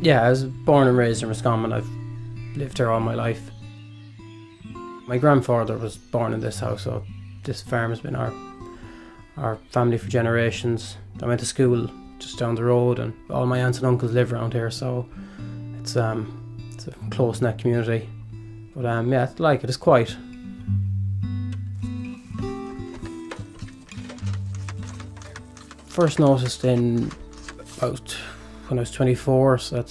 Yeah, I was born and raised in Roscommon. I've lived here all my life. My grandfather was born in this house, so this farm has been our family for generations. I went to school just down the road, and all my aunts and uncles live around here, so it's a close-knit community. But yeah, I like it. It's quiet. First noticed in about when I was 24, so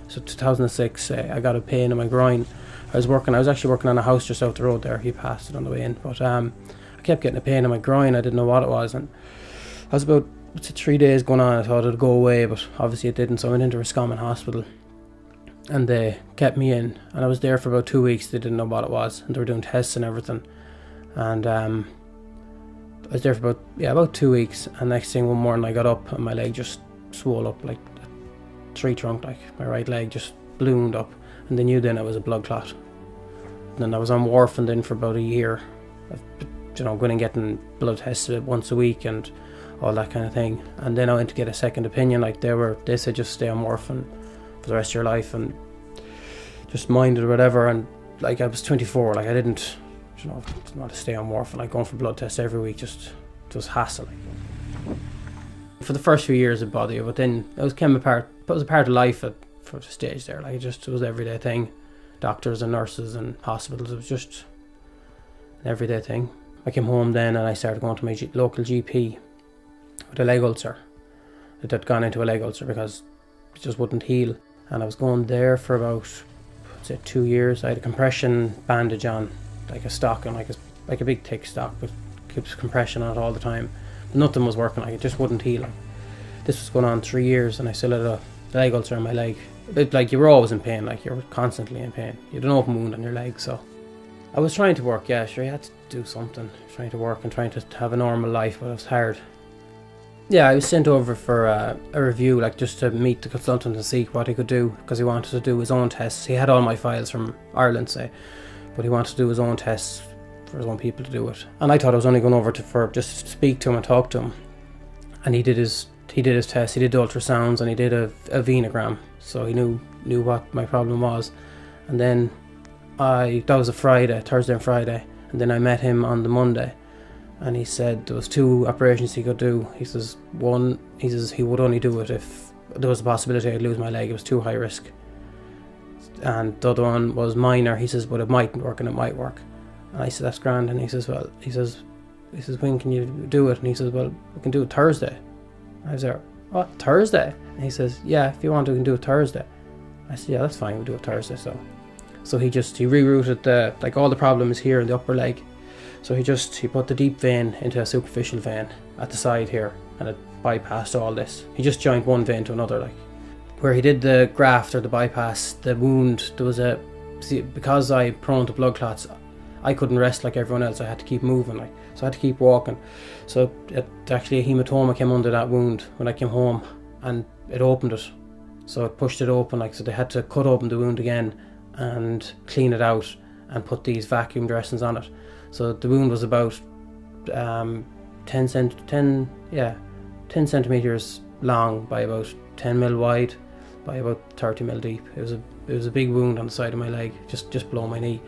2006. I got a pain in my groin. I was actually working on a house just out the road there. He passed it on the way in, but I kept getting a pain in my groin. I didn't know what it was, and I was about 3 days going on. I thought it'd go away, but obviously it didn't. So I went into Roscommon Hospital, and they kept me in, and I was there for about 2 weeks. They didn't know what it was, and they were doing tests and everything. And I was there for about 2 weeks, and next thing one morning I got up and my leg just swole up like a tree trunk, like my right leg just ballooned up, and they knew then it was a blood clot. And then I was on warfarin then for about a year, going and getting blood tests once a week and all that kind of thing. And then I went to get a second opinion. Like they said just stay on warfarin for the rest of your life and just mind it or whatever. And like I was 24, like I didn't want to stay on warfarin, like going for blood tests every week, just hassle. For the first few years it bothered you, but then it was a part of life for the stage there. Like it was an everyday thing. Doctors and nurses and hospitals, it was just an everyday thing. I came home then and I started going to my local GP with a leg ulcer. It had gone into a leg ulcer because it just wouldn't heal. And I was going there for about, 2 years. I had a compression bandage on, like a stocking, like a big thick stock, but keeps compression on it all the time. But nothing was working, like it just wouldn't heal. This was going on 3 years and I still had a leg ulcer on my leg. Like you were always in pain, like you were constantly in pain. You had an open wound on your leg, so I was trying to work. Yeah, sure, you had to do something. Trying to work and trying to have a normal life, but it was hard. Yeah, I was sent over for a review, like just to meet the consultant and see what he could do, because he wanted to do his own tests. He had all my files from Ireland, say, but he wanted to do his own tests for his own people to do it. And I thought I was only going over for just to speak to him and talk to him. And he did his test. He did the ultrasounds and he did a venogram, so he knew what my problem was. And then that was a Thursday and Friday, and then I met him on the Monday, and he said there was 2 operations he could do. He says he would only do it if there was a possibility I'd lose my leg. It was too high risk. And the other one was minor. He says, but it mightn't work and it might work. And I said, that's grand. And he says, when can you do it? And he says, well, we can do it Thursday. I was there, what, Thursday? And he says, yeah, if you want to, we can do it Thursday. I said, yeah, that's fine, we'll do it Thursday. So he rerouted all the problems here in the upper leg. So he put the deep vein into a superficial vein at the side here, and it bypassed all this. He just joined one vein to another, like. Where he did the graft or the bypass, the wound, because I'm prone to blood clots, I couldn't rest like everyone else. I had to keep moving, so I had to keep walking. So actually a hematoma came under that wound when I came home, and it opened it. So it pushed it open, so they had to cut open the wound again and clean it out and put these vacuum dressings on it. So the wound was about 10 centimeters long by about 10 mil wide by about 30 mil deep. It was a big wound on the side of my leg, just below my knee.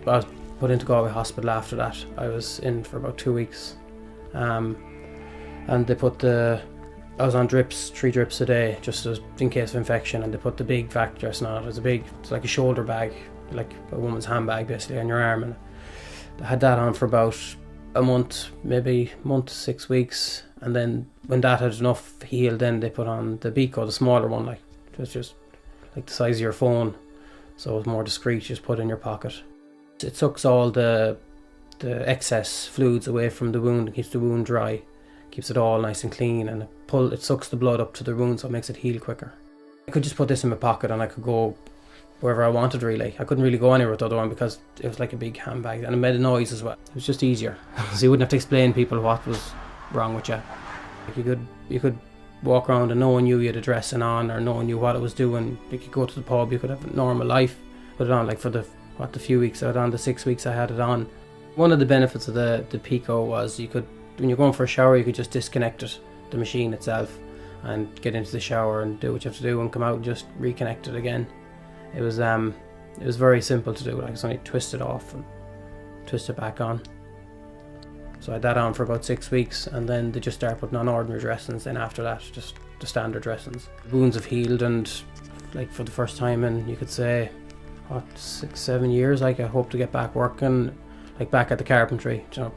But I was put into Galway Hospital after that. I was in for about 2 weeks, and they I was on 3 drips a day, just in case of infection, and they put the big vac dressing on it. It's like a shoulder bag, like a woman's handbag basically, on your arm, and I had that on for about a month, maybe a month to 6 weeks. And then when that had enough healed, then they put on the PICO, the smaller one, like it was just like the size of your phone, so it was more discreet, just put in your pocket. It sucks all the excess fluids away from the wound, and keeps the wound dry, keeps it all nice and clean, and it sucks the blood up to the wound, so it makes it heal quicker. I could just put this in my pocket and I could go wherever I wanted, really. I couldn't really go anywhere with the other one because it was like a big handbag, and it made a noise as well. It was just easier, so you wouldn't have to explain to people what was wrong with you. You could walk around and no one knew you had a dressing on, or no one knew what it was doing. You could go to the pub, you could have a normal life, put it on, like for the few weeks I had on, the 6 weeks I had it on. One of the benefits of the PICO was when you're going for a shower, you could just disconnect it, the machine itself, and get into the shower and do what you have to do and come out and just reconnect it again. It was very simple to do. Like, it's only twist it off and twist it back on. So I had that on for about 6 weeks, and then they just start putting on ordinary dressings. Then after that, just the standard dressings. The wounds have healed, and like for the first time in, you could say, what, 6-7 years, like I hope to get back working, like back at the carpentry, you know.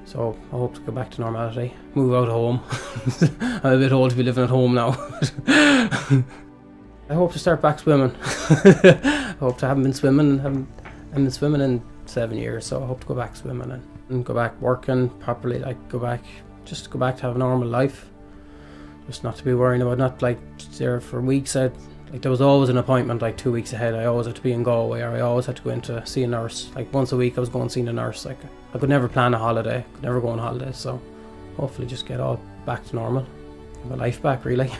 So I hope to go back to normality, move out of home. I'm a bit old to be living at home now. I hope to start back swimming. I hope to haven't been swimming in 7 years, so I hope to go back swimming and go back working properly, like go back to have a normal life. Just not to be worrying about, not like there for weeks. Like there was always an appointment like 2 weeks ahead. I always had to be in Galway, or I always had to go in to see a nurse. Like once a week I was going seeing a nurse. Like I could never plan a holiday, could never go on holidays, so hopefully just get all back to normal. My life back, really.